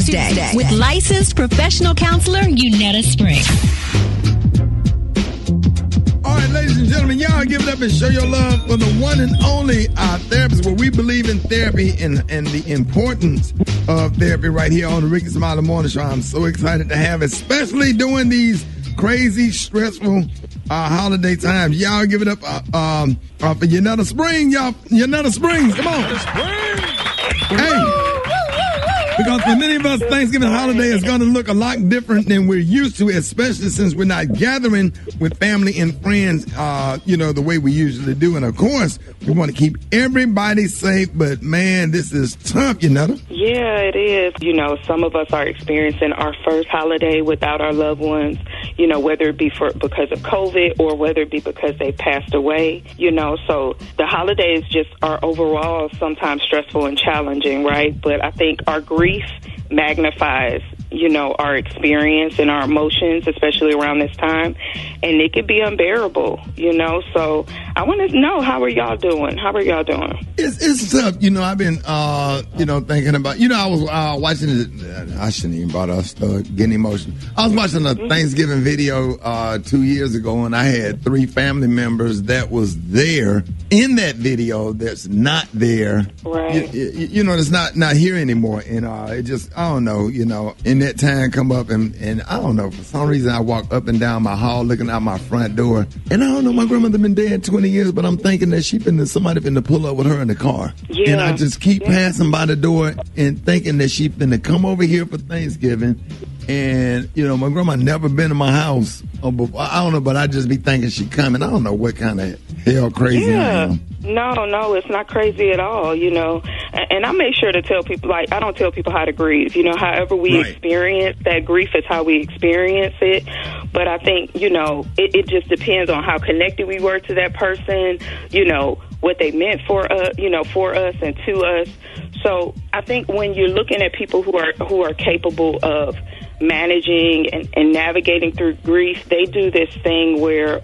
Tuesday with licensed professional counselor Yunetta Spring. All right, ladies and gentlemen, y'all give it up and show your love for the one and only therapist, where we believe in therapy and the importance of therapy right here on the Rickey Smiley Morning Show. I'm so excited to have, especially during these crazy, stressful holiday times. Y'all give it up for Yunetta Spring. Y'all, Yunetta Spring, come on. Hey. Because for many of us, Thanksgiving holiday is going to look a lot different than we're used to, especially since we're not gathering with family and friends, the way we usually do. And, of course, we want to keep everybody safe. But, man, this is tough, Yunetta. Yeah, it is. Some of us are experiencing our first holiday without our loved ones, whether it be because of COVID or whether it be because they passed away, So the holidays just are overall sometimes stressful and challenging, right? But I think our grief magnifies, our experience and our emotions, especially around this time. And it could be unbearable, So I want to know, how are y'all doing? It's tough. I've been, thinking about, I was watching it. I shouldn't even bother getting emotional. I was watching a Thanksgiving video 2 years ago, and I had 3 family members that was there in that video that's not there. Right. That's not here anymore. And it just, I don't know, in that time come up and I don't know, for some reason I walk up and down my hall looking out my front door, and I don't know, my grandmother been dead 20 years, but I'm thinking that somebody finna pull up with her in the car. Yeah. And I just keep passing by the door and thinking that she finna come over here for Thanksgiving. And, my grandma never been in my house. I don't know, but I just be thinking she coming. I don't know what kind of hell crazy I am. No, it's not crazy at all, And I make sure to tell people, I don't tell people how to grieve. However we experience that grief is how we experience it. But I think, it just depends on how connected we were to that person, what they meant for us, for us and to us. So I think when you're looking at people who are capable of managing and navigating through grief, they do this thing where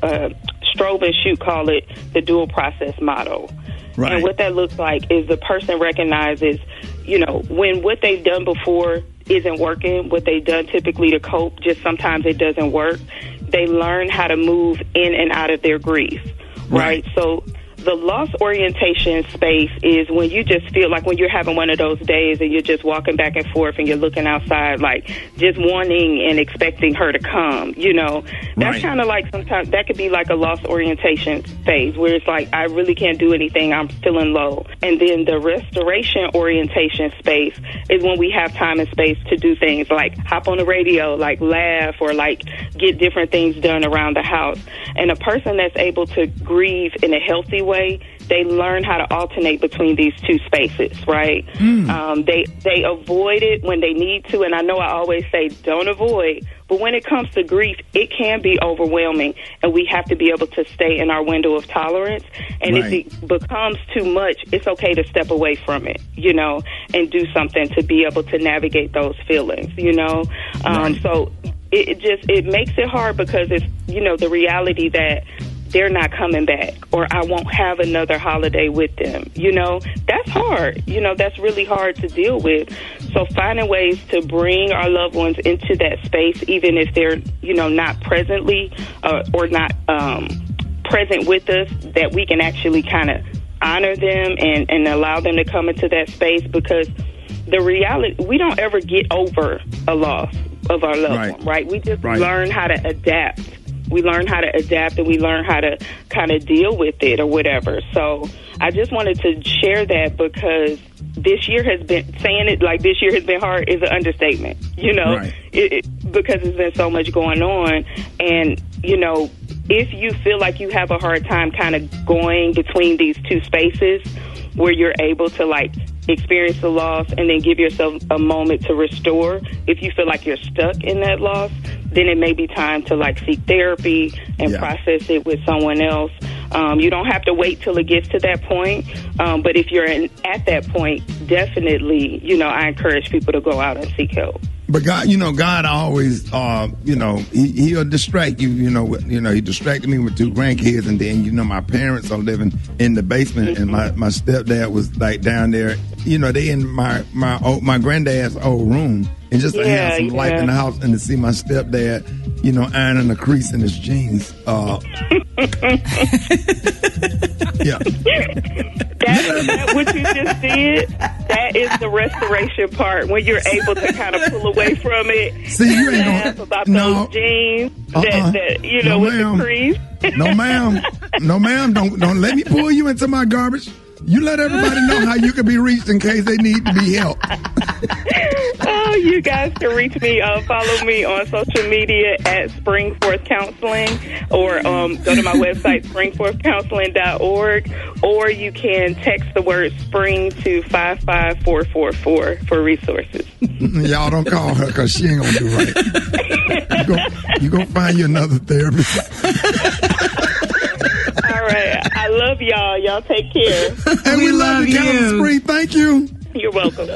Strobe and Shute call it the dual process model. Right. And what that looks like is the person recognizes, when what they've done before isn't working, what they've done typically to cope, just sometimes it doesn't work, they learn how to move in and out of their grief, right? So the loss orientation space is when you just feel like when you're having one of those days and you're just walking back and forth and you're looking outside, like just wanting and expecting her to come, That's kind of like sometimes that could be like a loss orientation phase where it's like, I really can't do anything. I'm feeling low. And then the restoration orientation space is when we have time and space to do things like hop on the radio, like laugh, or like get different things done around the house. And a person that's able to grieve in a healthy way, they learn how to alternate between these two spaces, right? They avoid it when they need to, and I know I always say don't avoid, but when it comes to grief, it can be overwhelming, and we have to be able to stay in our window of tolerance. And if it becomes too much, it's okay to step away from it, and do something to be able to navigate those feelings, So it makes it hard because it's, the reality that they're not coming back, or I won't have another holiday with them. That's hard. That's really hard to deal with. So finding ways to bring our loved ones into that space, even if they're, not presently or not present with us, that we can actually kind of honor them and allow them to come into that space, because the reality, we don't ever get over a loss of our loved one, right? We just learn how to adapt. We learn how to adapt, and we learn how to kind of deal with it or whatever. So I just wanted to share that, because this year has been, saying it like this year has been hard is an understatement, because there's been so much going on. And, if you feel like you have a hard time kind of going between these two spaces where you're able to like experience the loss and then give yourself a moment to restore, if you feel like you're stuck in that loss, then it may be time to like seek therapy and process it with someone else. You don't have to wait till it gets to that point, but if you're at that point, definitely, I encourage people to go out and seek help. But God, God always, he'll distract you. He distracted me with 2 grandkids, and then, my parents are living in the basement, and my stepdad was like down there. They in my granddad's old room, and just to have some life in the house and to see my stepdad, ironing a crease in his jeans. Yeah. That what you just did, that is the restoration part, when you're able to kind of pull away from it. See, you ain't laugh about those jeans that with the crease. No, ma'am. Don't let me pull you into my garbage. You let everybody know how you can be reached in case they need to be helped. Oh, you guys can reach me. Follow me on social media at Springforth Counseling, or go to my website, springforthcounseling.org, or you can text the word spring to 55444 for resources. Y'all don't call her because she ain't going to do right. You go find you another therapist. All right. I love y'all. Y'all take care. And we love you, Yunetta Spring. Thank you. You're welcome.